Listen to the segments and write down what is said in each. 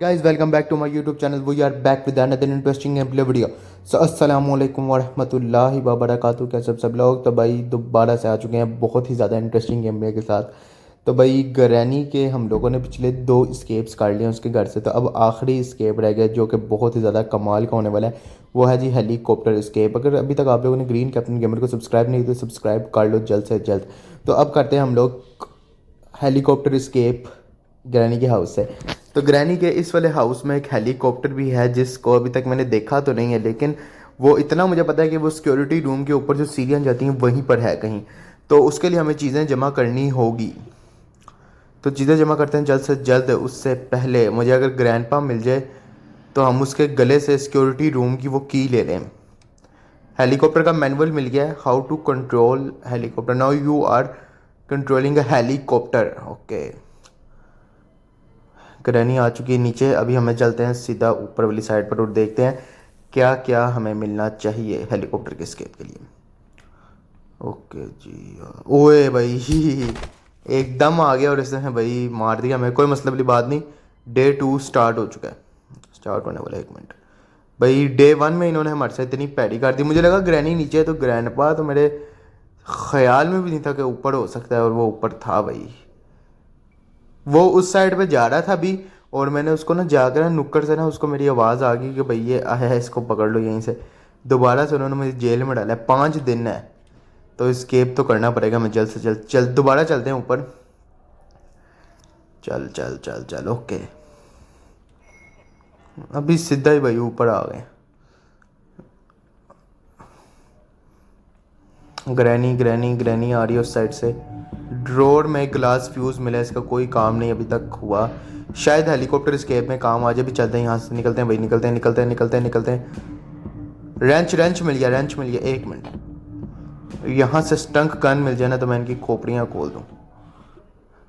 Guys, welcome back to my YouTube channel. We are back with another interesting gameplay video. So अस्सलामुअलैकुम वरहमतुल्लाहि वबरकातुहू। क्या सब लोग तो भाई दोबारा से आ चुके हैं बहुत ही ज़्यादा इंटरेस्टिंग गेमप्ले के साथ। तो भाई ग्रैनी के हम लोगों ने पिछले 2 स्केप्स काट लिए उसके घर से। तो अब आखिरी स्केप रह गया जो कि बहुत ही ज़्यादा कमाल का होने वाला है। वो है जी हेलीकॉप्टर स्केप। अगर अभी तक आप लोगों ने ग्रीन कैप्टन गेमर को सब्सक्राइब नहीं किया तो सब्सक्राइब कर लो जल्द से जल्द। तो अब करते हैं हम लोग हेलीकॉप्टर स्केप ग्रैनी के हाउस से। तो ग्रैनी के इस वाले हाउस में एक हेलीकॉप्टर भी है जिसको अभी तक मैंने देखा तो नहीं है, लेकिन वो इतना मुझे पता है कि वो सिक्योरिटी रूम के ऊपर जो सीढ़ियाँ जाती हैं वहीं पर है कहीं। तो उसके लिए हमें चीज़ें जमा करनी होगी। तो चीज़ें जमा करते हैं जल्द से जल्द। उससे पहले मुझे अगर ग्रैंडपा मिल जाए तो हम उसके गले से सिक्योरिटी रूम की वो की ले लें। हेलीकॉप्टर का मैनुअल मिल गया है, how to control helicopter. Now you are controlling a helicopter. Okay, granny आ चुकी है नीचे। अभी हमें चलते हैं सीधा ऊपर वाली साइड पर और देखते हैं क्या क्या हमें मिलना चाहिए हेलीकॉप्टर के स्केप के लिए। ओके जी। ओए भाई एकदम आ गया और इसने भाई मार दिया हमें। कोई मतलब वाली बात नहीं, डे 2 स्टार्ट हो चुका है। स्टार्ट होने वाला है, 1 मिनट। भाई डे 1 में इन्होंने हमारे साथ इतनी पैड़ी कर दी। मुझे लगा ग्रैनी नीचे है तो ग्रैंडपा तो मेरे ख्याल में भी नहीं था कि ऊपर हो सकता है, और वो ऊपर था भाई। वो उस साइड पे जा रहा था अभी, और मैंने उसको ना जाकर ना नुक्कड़ से ना उसको मेरी आवाज़ आ गई कि भाई ये है इसको पकड़ लो यहीं से। दोबारा से उन्होंने मुझे जेल में डाला है। 5 दिन है तो स्केप तो करना पड़ेगा। मैं जल्द से जल्द चल दोबारा चलते हैं ऊपर। चल चल चल चल। ओके, अभी सीधा ही भाई ऊपर आ गए। ग्रैनी ग्रैनी ग्रैनी आ रही है उस साइड से। ड्रोर में ग्लास फ्यूज़ मिला है, इसका कोई काम नहीं अभी तक हुआ। शायद हेलीकॉप्टर स्केप में काम आ जाए। भी चलते हैं यहाँ से, निकलते हैं भाई, निकलते हैं निकलते हैं निकलते हैं निकलते हैं। रेंच रेंच मिल गया, रेंच मिल गया। 1 मिनट, यहाँ से स्टंक गन मिल जाए ना तो मैं इनकी खोपड़ियाँ खोल दूँ।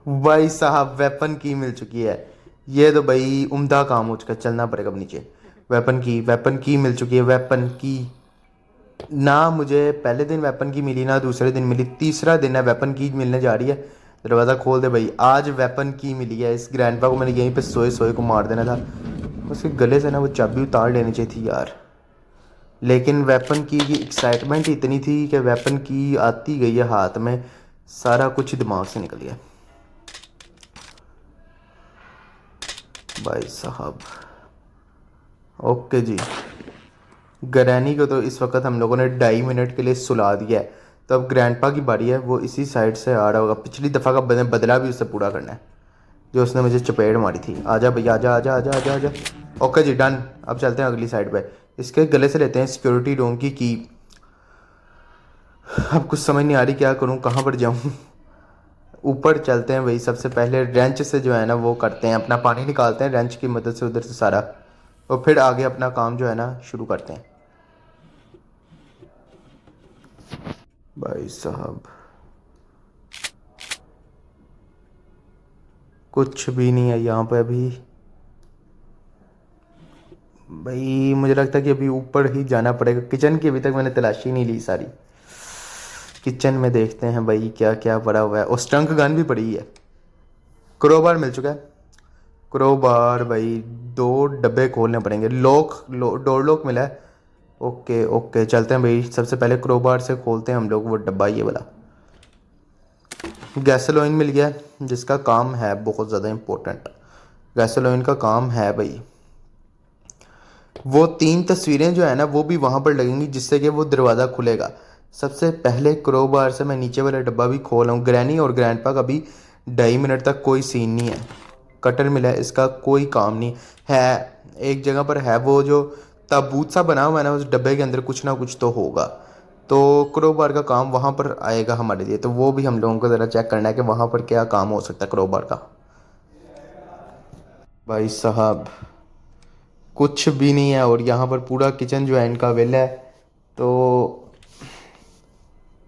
भाई साहब वेपन की मिल चुकी है। ये तो भाई उम्दा काम हो चुका है। चलना पड़ेगा अब नीचे। वेपन की मिल चुकी है। वेपन की ना मुझे पहले दिन वेपन की मिली ना दूसरे दिन मिली, तीसरा दिन है वेपन की मिलने जा रही है। दरवाज़ा खोल दे भाई। आज वेपन की मिली है। इस ग्रैंडपा को मैंने यहीं पे सोए सोए को मार देना था। उसके गले से ना वो चाबी उतार लेनी चाहिए थी यार। लेकिन वेपन की एक्साइटमेंट इतनी थी कि वेपन की आती गई है हाथ में, सारा कुछ दिमाग से निकल गया भाई साहब। ओके जी, ग्रैनी को तो इस वक्त हम लोगों ने 2.5 मिनट के लिए सुला दिया है। तो अब ग्रैंडपा की बारी है। वो इसी साइड से आ रहा होगा। पिछली दफ़ा का बदला भी उससे पूरा करना है जो उसने मुझे चपेट मारी थी। आजा भैया, आजा आजा आजा आजा आजा। ओके जी, डन। अब चलते हैं अगली साइड पे। इसके गले से लेते हैं सिक्योरिटी रूम की अब कुछ समझ नहीं आ रही क्या करूँ, कहाँ पर जाऊँ ऊपर चलते हैं भाई। सबसे पहले रेंच से जो है ना वो करते हैं, अपना पानी निकालते हैं रेंच की मदद से उधर से सारा, और फिर आगे अपना काम जो है ना शुरू करते हैं भाई साहब। कुछ भी नहीं है यहाँ पे अभी भाई। मुझे लगता है कि अभी ऊपर ही जाना पड़ेगा। किचन की अभी तक मैंने तलाशी नहीं ली सारी। किचन में देखते हैं भाई क्या क्या पड़ा हुआ है। और स्टंक गन भी पड़ी है। क्रोबार मिल चुका है। क्रोबार भाई 2 डब्बे खोलने पड़ेंगे। डोर लॉक मिला है। ओके ओके, चलते हैं भाई। सबसे पहले क्रोबार से खोलते हैं हम लोग वो डब्बा ये वाला। गैसोलीन मिल गया जिसका काम है बहुत ज़्यादा इम्पोर्टेंट। गैसोलीन का काम है भाई। वो 3 तस्वीरें जो है ना वो भी वहाँ पर लगेंगी जिससे कि वो दरवाज़ा खुलेगा। सबसे पहले क्रोबार से मैं नीचे वाला डब्बा भी खोल रहा हूँ। ग्रैनी और ग्रैंडपा का भी 2.5 मिनट तक कोई सीन नहीं है। कटर मिला है, इसका कोई काम नहीं है। एक जगह पर है वो जो ताबूत सा बना हुआ है ना, उस डब्बे के अंदर कुछ ना कुछ तो होगा। तो क्रोबार का काम वहाँ पर आएगा हमारे लिए। तो वो भी हम लोगों को ज़रा चेक करना है कि वहाँ पर क्या काम हो सकता है क्रोबार का। भाई साहब कुछ भी नहीं है, और यहाँ पर पूरा किचन जो है इनका वेला है। तो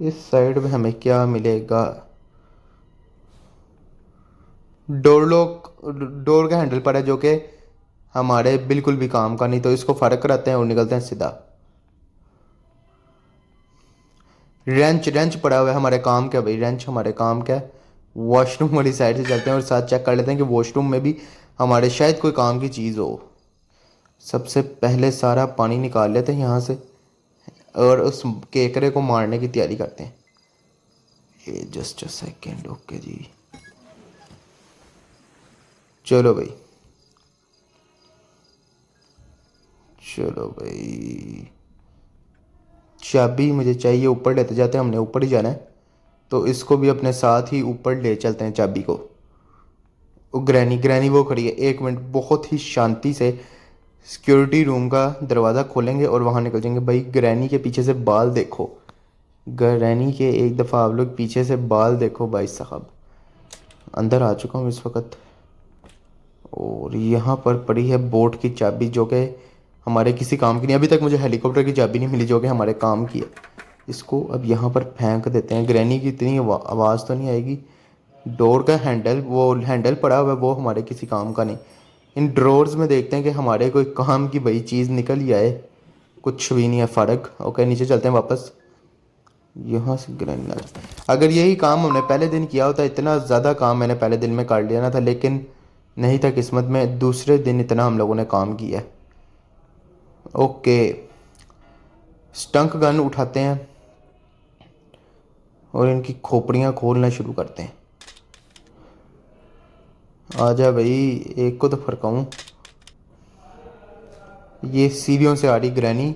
इस साइड में हमें क्या मिलेगा। डोर लॉक, डोर का हैंडल पर है जो कि हमारे बिल्कुल भी काम का नहीं। तो इसको फ़र्क कराते हैं और निकलते हैं सीधा। रेंच रेंच पड़ा हुआ है हमारे काम का भाई। रेंच हमारे काम का है। वॉशरूम वाली साइड से चलते हैं और साथ चेक कर लेते हैं कि वॉशरूम में भी हमारे शायद कोई काम की चीज़ हो। सबसे पहले सारा पानी निकाल लेते हैं यहाँ से और उस केकरे को मारने की तैयारी करते हैं। ये जस्ट अ सेकेंड। ओके जी, चलो भाई, चलो भाई, चाबी मुझे चाहिए। ऊपर लेते जाते हैं, हमने ऊपर ही जाना है तो इसको भी अपने साथ ही ऊपर ले चलते हैं चाबी को। वो ग्रैनी ग्रैनी वो खड़ी है। एक मिनट, बहुत ही शांति से सिक्योरिटी रूम का दरवाज़ा खोलेंगे और वहाँ निकल जाएंगे। भाई ग्रैनी के पीछे से बाल देखो, ग्रैनी के एक दफ़ा आप लोग पीछे से बाल देखो भाई साहब। अंदर आ चुका हूँ इस वक्त और यहाँ पर पड़ी है बोट की चाबी जो कि हमारे किसी काम की नहीं। अभी तक मुझे हेलीकॉप्टर की चाबी नहीं मिली जो कि हमारे काम की है। इसको अब यहाँ पर फेंक देते हैं। ग्रैनी की इतनी आवाज़ तो नहीं आएगी। डोर का हैंडल, वो हैंडल पड़ा हुआ है, वो हमारे किसी काम का नहीं। इन ड्रॉर्स में देखते हैं कि हमारे कोई काम की भाई चीज़ निकल ही आए। कुछ भी नहीं है फ़र्क। ओके, नीचे चलते हैं वापस। यहाँ से ग्रैनी, अगर यही काम हमने पहले दिन किया होता, इतना ज़्यादा काम मैंने पहले दिन में कर लिया ना था, लेकिन नहीं था किस्मत में। दूसरे दिन इतना हम लोगों ने काम किया। ओके, स्टंक गन उठाते हैं और इनकी खोपड़ियाँ खोलना शुरू करते हैं। आजा भाई, एक को तो फरकाऊँ। ये सीढ़ियों से आ रही ग्रैनी।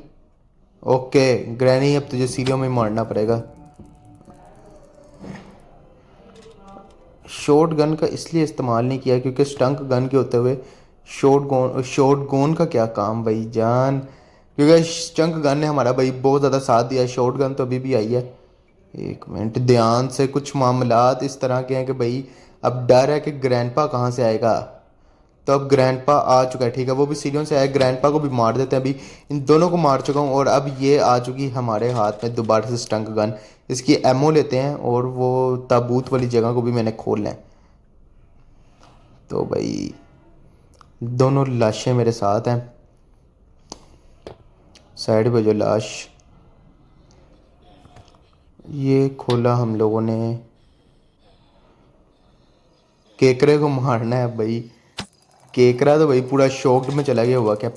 ओके ग्रैनी, अब तुझे सीढ़ियों में मारना पड़ेगा। शॉर्ट गन का इसलिए इस्तेमाल नहीं किया क्योंकि स्टंक गन के होते हुए शॉर्ट गोन का क्या काम भाई जान। क्योंकि स्टंक गन ने हमारा भाई बहुत ज़्यादा साथ दिया है। शॉर्ट गन तो अभी भी आई है। एक मिनट, ध्यान से। कुछ मामलात इस तरह के हैं कि भाई अब डर है कि ग्रैंडपा कहाँ से आएगा। तो अब ग्रैंडपा आ चुका है, ठीक है, वो भी सीढ़ियों से आया। ग्रैंडपा को भी मार देते हैं। अभी इन दोनों को मार चुका हूँ और अब ये आ चुकी हमारे हाथ में दोबारा से स्टंक गन। इसकी एमओ लेते हैं और वो ताबूत वाली जगह को भी मैंने खोलना है। तो भाई दोनों लाशें मेरे साथ हैं। साइड पे जो लाश, ये खोला हम लोगों ने। केकरे को मारना है भाई। केकरा तो भाई पूरा शॉक्ड में चला गया हुआ क्या।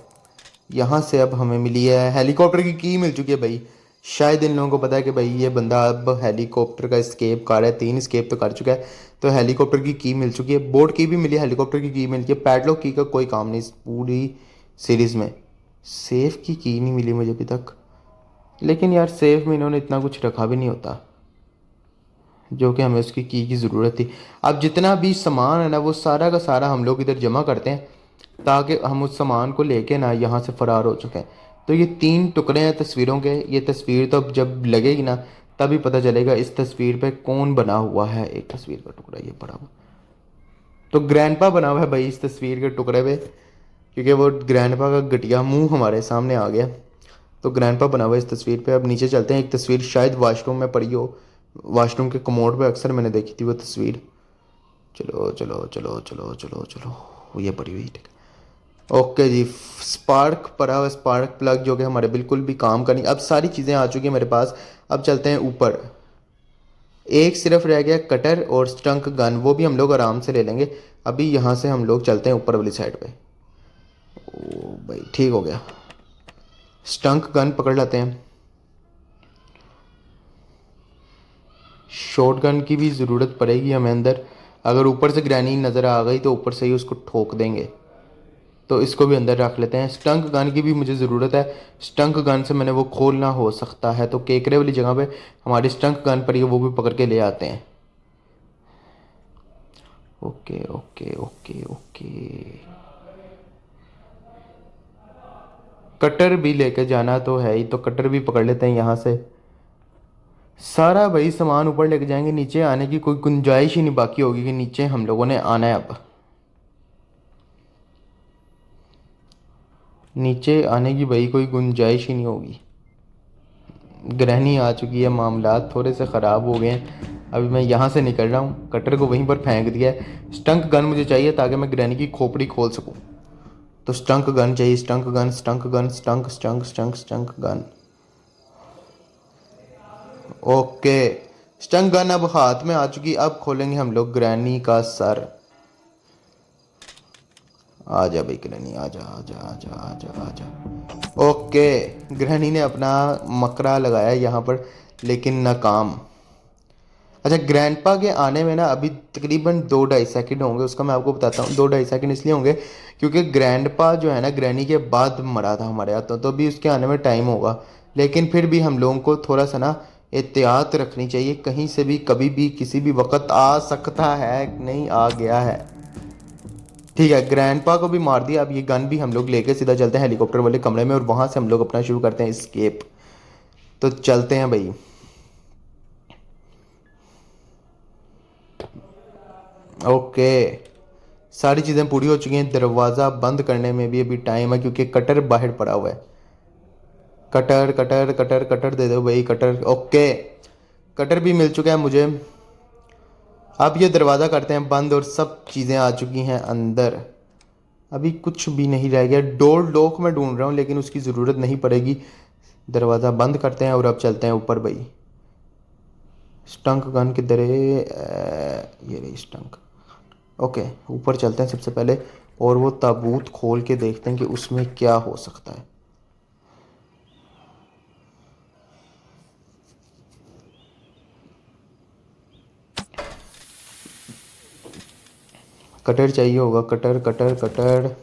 यहाँ से अब हमें मिली है हेलीकॉप्टर की मिल चुकी है भाई। शायद इन लोगों को पता है कि भाई ये बंदा अब हेलीकॉप्टर का स्केप कर रहा है। 3 स्केप तो कर चुका है। तो हेलीकॉप्टर की मिल चुकी है, बोट की भी मिली है, हेलीकॉप्टर की मिल चुकी है। पैडलॉक की का कोई काम नहीं इस पूरी सीरीज़ में। सेफ की नहीं मिली मुझे अभी तक। लेकिन यार सेफ में इन्होंने इतना कुछ रखा भी नहीं होता जो कि हमें उसकी की ज़रूरत थी। अब जितना भी सामान है ना वो सारा का सारा हम लोग इधर जमा करते हैं ताकि हम उस सामान को लेके ना यहाँ से फ़रार हो चुके हैं। तो ये 3 टुकड़े हैं तस्वीरों के। ये तस्वीर तो अब जब लगेगी ना तभी पता चलेगा इस तस्वीर पे कौन बना हुआ है। एक तस्वीर का टुकड़ा ये पड़ा हुआ, तो ग्रैंडपा बना हुआ है भाई इस तस्वीर के टुकड़े पे। क्योंकि वो ग्रैंडपा का घटिया मुंह हमारे सामने आ गया। तो ग्रैंडपा बना हुआ है इस तस्वीर पे। अब नीचे चलते हैं। एक तस्वीर शायद वॉशरूम में पड़ी हो। वॉशरूम के कमोड पे अक्सर मैंने देखी थी वो तस्वीर। चलो चलो चलो चलो चलो चलो, वो ये पड़ी हुई, ठीक है। ओके जी, स्पार्क पड़ा हुआ, स्पार्क प्लग जो कि हमारे बिल्कुल भी काम का नहीं। अब सारी चीज़ें आ चुकी हैं मेरे पास। अब चलते हैं ऊपर। एक सिर्फ रह गया कटर और स्टंक गन, वो भी हम लोग आराम से ले लेंगे। अभी यहाँ से हम लोग चलते हैं ऊपर वाली साइड पे। ओ भाई ठीक हो गया, स्टंक गन पकड़ लेते हैं। शॉर्ट गन की भी ज़रूरत पड़ेगी हमें अंदर। अगर ऊपर से ग्रैनी नज़र आ गई तो ऊपर से ही उसको ठोक देंगे। तो इसको भी अंदर रख लेते हैं। स्टंक गन की भी मुझे ज़रूरत है। स्टंक गन से मैंने वो खोलना हो सकता है। तो केकरे वाली जगह पे हमारी स्टंक गन पड़ी है, वो भी पकड़ के ले आते हैं। Okay okay okay okay, cutter भी लेके जाना तो है ही, तो कटर भी पकड़ लेते हैं यहाँ से। सारा भाई सामान ऊपर लेके जाएंगे। नीचे आने की कोई गुंजाइश ही नहीं बाकी होगी कि नीचे हम लोगों ने आना है। अब नीचे आने की भाई कोई गुंजाइश ही नहीं होगी। गृहिणी आ चुकी है, मामलात थोड़े से ख़राब हो गए हैं। अभी मैं यहाँ से निकल रहा हूँ, कटर को वहीं पर फेंक दिया है। स्टंक गन मुझे चाहिए ताकि मैं गृहिणी की खोपड़ी खोल सकूँ। तो स्टंक गन चाहिए, stun gun, stun gun, stun stun stun stun gun. Okay, stun gun अब हाथ में आ चुकी। अब खोलेंगे हम लोग ग्रैनी का सर। आजा भाई ग्रहणी, आजा आजा आजा आजा आजा। ओके, ग्रहणी ने अपना मकरा लगाया यहाँ पर, लेकिन नाकाम। अच्छा, ग्रैंडपा के आने में ना अभी तकरीबन 2-2.5 सेकंड होंगे, उसका मैं आपको बताता हूँ। 2-2.5 सेकंड इसलिए होंगे क्योंकि ग्रैंडपा जो है ना ग्रैनी के बाद मरा था हमारे यहाँ, तो अभी उसके आने में टाइम होगा। लेकिन फिर भी हम लोगों को थोड़ा सा ना एहतियात रखनी चाहिए, कहीं से भी कभी भी किसी भी वक्त आ सकता है, नहीं आ गया है। ठीक है, ग्रैंडपा को भी मार दिया। अब ये गन भी हम लोग लेके सीधा चलते हैं हेलीकॉप्टर वाले कमरे में, और वहां से हम लोग अपना शुरू करते हैं स्केप। तो चलते हैं भाई। ओके, सारी चीज़ें पूरी हो चुकी हैं। दरवाज़ा बंद करने में भी अभी टाइम है क्योंकि कटर बाहर पड़ा हुआ है। कटर कटर कटर कटर दे दो भाई, कटर। ओके, कटर भी मिल चुका है मुझे। अब ये दरवाज़ा करते हैं बंद, और सब चीज़ें आ चुकी हैं अंदर। अभी कुछ भी नहीं रह गया। डोर लॉक मैं ढूंढ रहा हूँ, लेकिन उसकी ज़रूरत नहीं पड़ेगी। दरवाज़ा बंद करते हैं और अब चलते हैं ऊपर भाई। स्टंक गन किधर है? ये रही स्टंक। ओके, ऊपर चलते हैं सबसे पहले, और वो ताबूत खोल के देखते हैं कि उसमें क्या हो सकता है। कटर चाहिए होगा, कटर कटर कटर।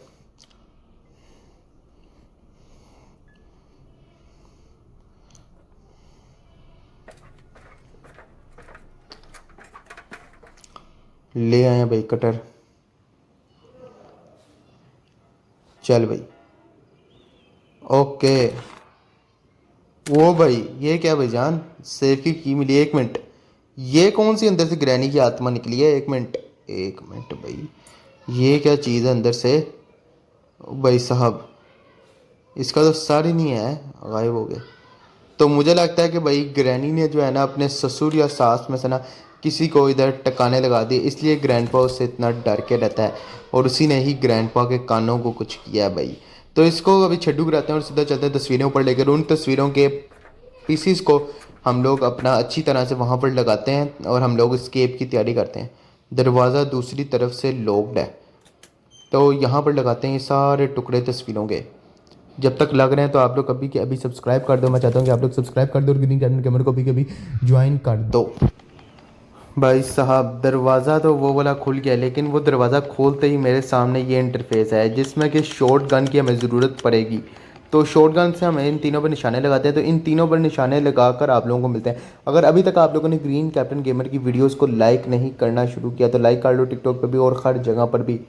ले आए भाई कटर। चल भाई। ओके। वो भाई, ये क्या भाईजान, सेफ की मिली। 1 मिनट, ये कौन सी अंदर से ग्रैनी की आत्मा निकली है? 1 मिनट, 1 मिनट भाई, ये क्या चीज़ है अंदर से? भाई साहब, इसका तो सर ही नहीं है, गायब हो गया। तो मुझे लगता है कि भाई ग्रैनी ने जो है ना अपने ससुर या सास में से ना किसी को इधर टकाने लगा दिए, इसलिए ग्रैंडपा उससे इतना डर के रहता है, और उसी ने ही ग्रैंडपा के कानों को कुछ किया है भाई। तो इसको अभी छड्डू कराते हैं और सीधा चलते हैं तस्वीरें ऊपर लेकर। उन तस्वीरों के पीसीस को हम लोग अपना अच्छी तरह से वहाँ पर लगाते हैं, और हम लोग स्केप की तैयारी करते हैं। दरवाज़ा दूसरी तरफ से लॉक्ड है, तो यहाँ पर लगाते हैं ये सारे टुकड़े तस्वीरों के। जब तक लग रहे हैं तो आप लोग कभी के अभी सब्सक्राइब कर दो। मैं चाहता हूँ कि आप लोग सब्सक्राइब कर दो और ग्रीन कैमन कैमर को भी कभी ज्वाइन कर दो। भाई साहब, दरवाज़ा तो वो वाला खुल गया, लेकिन वो दरवाज़ा खोलते ही मेरे सामने ये इंटरफेस है जिसमें कि शॉर्ट गन की हमें ज़रूरत पड़ेगी। तो शॉर्ट गन से हम इन तीनों पर निशाने लगाते हैं, तो इन तीनों पर निशाने लगाकर आप लोगों को मिलते हैं। अगर अभी तक आप लोगों ने ग्रीन कैप्टन गेमर की वीडियोस को लाइक नहीं करना शुरू किया तो लाइक कर लो, टिकटॉक पर भी और हर जगह पर भी।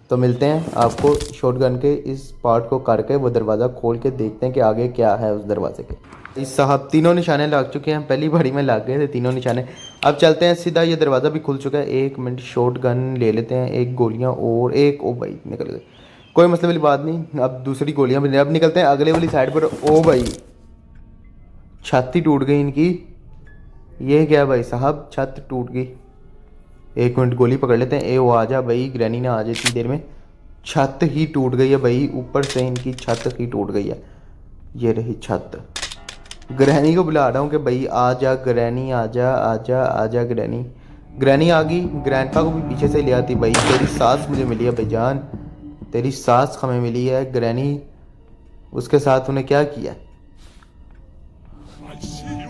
तो मिलते हैं आपको शॉर्ट गन के इस पार्ट को करके, वो दरवाज़ा खोल के देखते हैं कि आगे क्या है उस दरवाजे के। इस साहब तीनों निशाने लग चुके हैं, पहली बारी में लग गए थे तीनों निशाने। अब चलते हैं सीधा, ये दरवाज़ा भी खुल चुका है। 1 मिनट, शॉर्ट गन ले लेते हैं, एक गोलियां और एक। ओ भाई निकल गए, कोई मसले वाली बात नहीं। अब दूसरी गोलियां भी, अब निकलते हैं अगले वाली साइड पर। ओ भाई, छत ही टूट गई इनकी। ये क्या भाई साहब, छत टूट गई। 1 मिनट, गोली पकड़ लेते हैं। ए वो आ जा भाई, ग्रैनी ना आ जाए इतनी देर में। छत ही टूट गई है भाई, ऊपर से इनकी छत ही टूट गई है। ये रही छत। ग्रैनी को बुला रहा हूँ कि भाई आ जा ग्रैनी, आ जा आ जा आ जा ग्रैनी। ग्रैनी आ गई। ग्रैंडपा को भी पीछे से ले आती। भाई तेरी सास मुझे मिली है भाईजान, तेरी सास हमें मिली है। ग्रैनी, उसके साथ उन्हें क्या किया?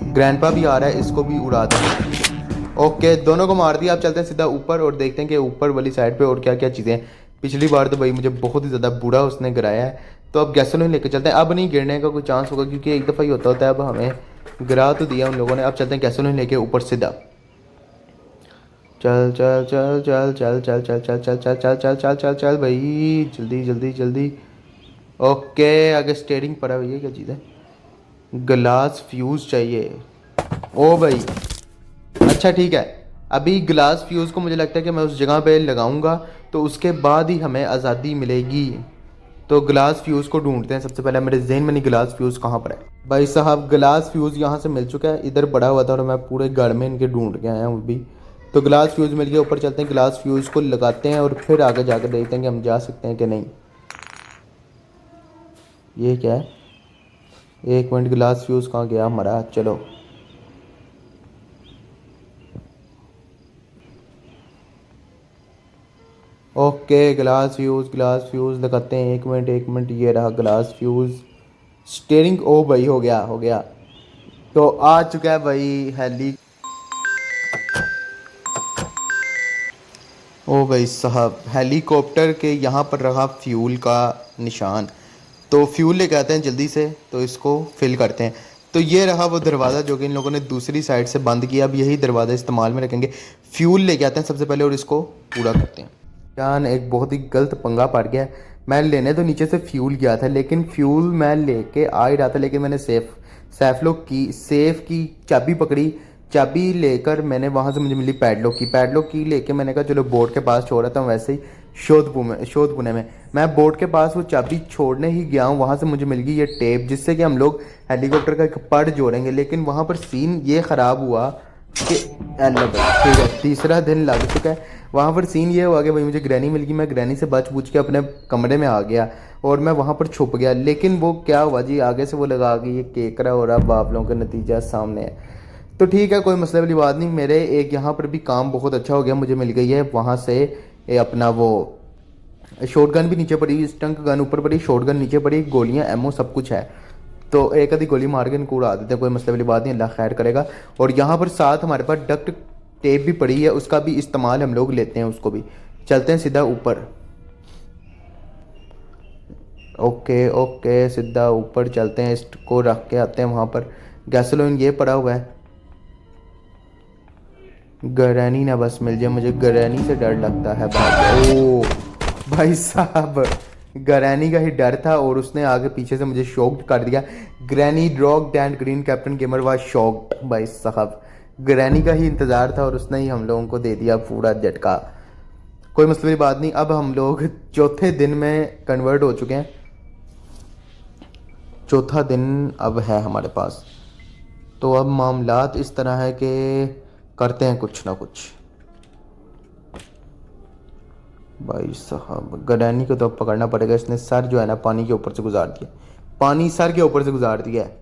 ग्रैंडपा भी आ रहा है, इसको भी उड़ा दो। ओके, दोनों को मार दिया। अब चलते हैं सीधा ऊपर और देखते हैं कि ऊपर वाली साइड पे और क्या क्या चीज़ें हैं। पिछली बार तो भाई मुझे बहुत ही ज़्यादा बुरा उसने गिराया है, तो अब गैसोलीन लेके चलते हैं। अब नहीं गिरने का कोई चांस होगा क्योंकि एक दफ़ा ही होता है। अब हमें गिरा तो दिया उन लोगों ने। अब चलते हैं गैसोलीन लेके ऊपर सीधा। चल चल चल चल चल चल चल चल चल चल चल चल चल चल चल भाई, जल्दी जल्दी जल्दी। ओके, आगे स्टेयरिंग पड़ा हुई है, क्या चीज़ है? ग्लास फ्यूज़ चाहिए। ओ भाई, अच्छा ठीक है। अभी ग्लास फ्यूज़ को मुझे लगता है कि मैं उस जगह पे लगाऊंगा तो उसके बाद ही हमें आज़ादी मिलेगी। तो ग्लास फ्यूज़ को ढूंढते हैं सबसे पहले। मेरे जहन में नहीं ग्लास फ्यूज़ कहाँ पर है। भाई साहब, ग्लास फ्यूज़ यहाँ से मिल चुका है, इधर पड़ा हुआ था और मैं पूरे घर में इनके ढूंढ के आया हूँ अभी। तो ग्लास फ्यूज़ मिल गया, ऊपर चलते हैं, ग्लास फ्यूज़ को लगाते हैं और फिर आगे जाकर देखते हैं कि हम जा सकते हैं कि नहीं। ये क्या है? 1 मिनट, ग्लास फ्यूज़ कहाँ गया हमारा? चलो, ओके, ग्लास फ्यूज़ लगाते हैं। एक मिनट, ये रहा ग्लास फ्यूज़। स्टीयरिंग, ओ भाई हो गया हो गया। तो आ चुका है भाई हेली। ओ भाई साहब, हेलीकॉप्टर के यहाँ पर रहा फ्यूल का निशान। तो फ्यूल लेके आते हैं जल्दी से, तो इसको फिल करते हैं। तो ये रहा वो दरवाज़ा जो कि इन लोगों ने दूसरी साइड से बंद किया। अब यही दरवाज़ा इस्तेमाल में रखेंगे। फ्यूल लेके आते हैं सबसे पहले और इसको पूरा करते हैं। जान एक बहुत ही गलत पंगा पड़ गया। मैं लेने तो नीचे से फ्यूल गया था, लेकिन फ्यूल मैं लेके आ ही रहा था, लेकिन मैंने सेफ की चाबी पकड़ी। चाबी लेकर मैंने वहाँ से मुझे मिली पैडलॉक की लेके मैंने कहा चलो बोर्ड के पास छोड़ रहा था। वैसे ही शोध पुणे में मैं बोर्ड के पास वो चाबी छोड़ने ही गया हूँ, वहाँ से मुझे मिल गई ये टेप, जिससे कि हम लोग हेलीकॉप्टर का एक पड़ जोड़ेंगे। लेकिन वहाँ पर सीन ये ख़राब हुआ कि ठीक है, तीसरा दिन लग चुका है। वहाँ पर सीन ये हुआ कि भाई मुझे ग्रैनी मिल गई। मैं ग्रैनी से बच पूछ के अपने कमरे में आ गया और मैं वहाँ पर छुप गया। लेकिन वो क्या हुआ जी, आगे से वो लगा कि ये केकरा हो रहा, बावलों का नतीजा सामने है। तो ठीक है, कोई मसले वाली बात नहीं। मेरे एक यहाँ पर भी काम बहुत अच्छा हो गया, मुझे मिल गई है वहाँ से अपना वो शॉटगन भी नीचे पड़ी, स्टंक गन ऊपर पड़ी, शॉटगन नीचे पड़ी, गोलियाँ एमओ सब कुछ है। तो एक आधी गोली मार के इनको उड़ा देते हैं, कोई मसले वाली बात नहीं, अल्लाह खैर करेगा। और यहाँ पर साथ हमारे पास डक्ट टेप भी पड़ी है, उसका भी इस्तेमाल हम लोग लेते हैं, उसको भी। चलते हैं सीधा ऊपर। ओके ओके, सीधा ऊपर चलते हैं, इसको रख के आते हैं वहाँ पर। गैसोलीन ये पड़ा हुआ है। गरैनी ना बस मिल जाए, मुझे गरैनी से डर लगता है भाई। ओ भाई साहब, गरैनी का ही डर था और उसने आगे पीछे से मुझे शॉक्ड कर दिया। ग्रैनी ड्रॉग and green captain gamer was shocked भाई साहब। ग्रैनी का ही इंतज़ार था और उसने ही हम लोगों को दे दिया पूरा झटका। कोई मसले की बात नहीं। अब हम लोग चौथे दिन में कन्वर्ट हो चुके हैं। चौथा दिन अब है हमारे पास। तो अब मामलात इस तरह है कि करते हैं कुछ ना कुछ। भाई साहब, गडैनी को तो अब पकड़ना पड़ेगा। इसने सर जो है ना पानी के ऊपर से गुजार दिया, पानी सर के ऊपर से गुजार दिया है।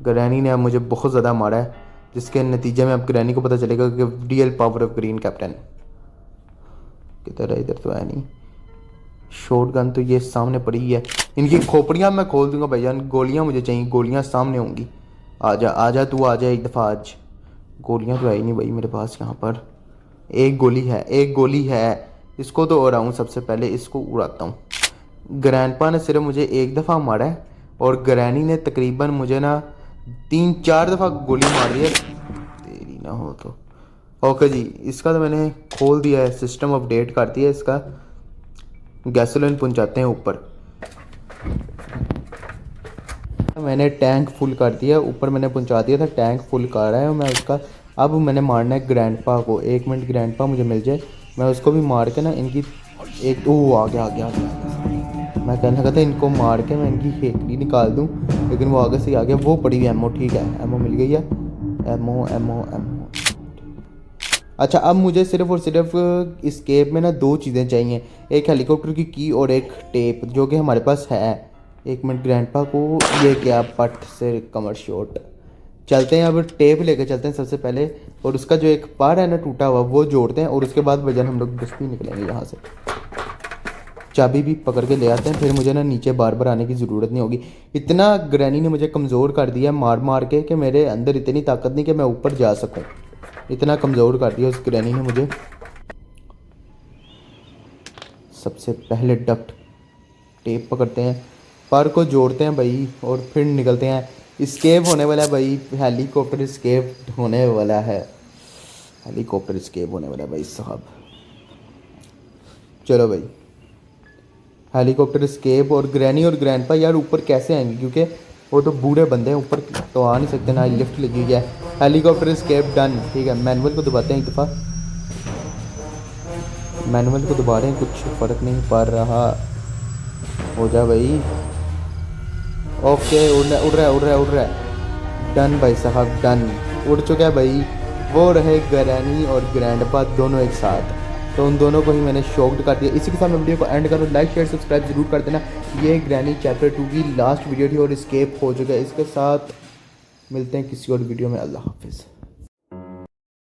गडैनी ने अब मुझे बहुत ज़्यादा मारा है, जिसके नतीजे में अब गडैनी को पता चलेगा कि real power of green captain किधर है। इधर तो है नहीं। शॉट गन तो ये सामने पड़ी है, इनकी खोपड़ियाँ मैं खोल दूंगा भाईजान। गोलियाँ मुझे चाहिए, गोलियाँ सामने होंगी। आजा आजा तू आजा एक दफ़ा आज। गोलियाँ तो है ही नहीं भाई मेरे पास। यहाँ पर एक गोली है, एक गोली है। इसको तो उड़ाऊँ, सबसे पहले इसको उड़ाता हूँ। ग्रैंडपा ने सिर्फ मुझे एक दफ़ा मारा है और ग्रैनी ने तकरीबन मुझे ना 3-4 दफ़ा गोली मार दी है। तेरी ना हो तो ओके जी, इसका तो मैंने खोल दिया है, सिस्टम अपडेट कर दिया इसका। गैसोलीन पहुंचाते हैं ऊपर। मैंने टैंक फुल कर दिया, ऊपर मैंने पहुंचा दिया था, टैंक फुल कर रहा है मैं उसका। अब मैंने मारना है ग्रैंडपा को। एक मिनट, ग्रैंडपा मुझे मिल जाए, मैं उसको भी मार के ना इनकी एक आ गया आ गया आ गया। मैं कहने लगा था इनको मार के मैं इनकी हेकड़ी निकाल दूं, लेकिन वो आगे से ही आ गया। वो पड़ी हुई एमओ, ठीक है एमओ मिल गई है। MO MO MO. अच्छा, अब मुझे सिर्फ और सिर्फ स्केप में ना 2 चीज़ें चाहिए, एक हेलीकॉप्टर की और एक टेप, जो कि हमारे पास है। एक मिनट, ग्रैंडपा को ये क्या पट से कमर शॉट। चलते हैं अब, टेप लेकर चलते हैं सबसे पहले, और उसका जो एक पार है ना टूटा हुआ वो जोड़ते हैं, और उसके बाद वजन हम लोग बस्ती निकलेंगे यहाँ से। चाबी भी पकड़ के ले आते हैं, फिर मुझे ना नीचे बार बार आने की ज़रूरत नहीं होगी। इतना ग्रैनी ने मुझे कमज़ोर कर दिया मार मार के कि मेरे अंदर इतनी ताकत नहीं कि मैं ऊपर जा सकूँ। इतना कमज़ोर कर दिया उस ग्रैनी ने मुझे। सबसे पहले डक्ट टेप पकड़ते हैं, पर को जोड़ते हैं भाई, और फिर निकलते हैं। स्केप होने वाला है भाई, हेलीकॉप्टर स्केप होने वाला है। हेलीकॉप्टर स्केप होने वाला है भाई साहब। चलो भाई, हेलीकॉप्टर स्केप। और ग्रैनी और ग्रैंडपा यार ऊपर कैसे आएंगे, क्योंकि वो तो बूढ़े बंदे हैं, ऊपर तो आ नहीं सकते ना, लिफ्ट लगी हुई है। हेलीकॉप्टर स्केप डन, ठीक है। मैनुअल को दबाते हैं एक दफ़ा, मैनुअल को दबा रहे हैं, कुछ फ़र्क नहीं पड़ रहा। हो जा भाई। ओके, उड़ रहा है। डन भाई साहब डन, उड़ चुका है भाई। वो रहे ग्रैनी और ग्रैंडपा दोनों एक साथ, तो उन दोनों को ही मैंने शॉक्ड कर दिया। इसी के साथ मैं वीडियो को एंड करूँ। लाइक शेयर सब्सक्राइब जरूर कर देना। ये ग्रैनी चैप्टर 2 की लास्ट वीडियो थी और स्केप हो चुका है। इसके साथ मिलते हैं किसी और वीडियो में। अल्लाह हाफिज़।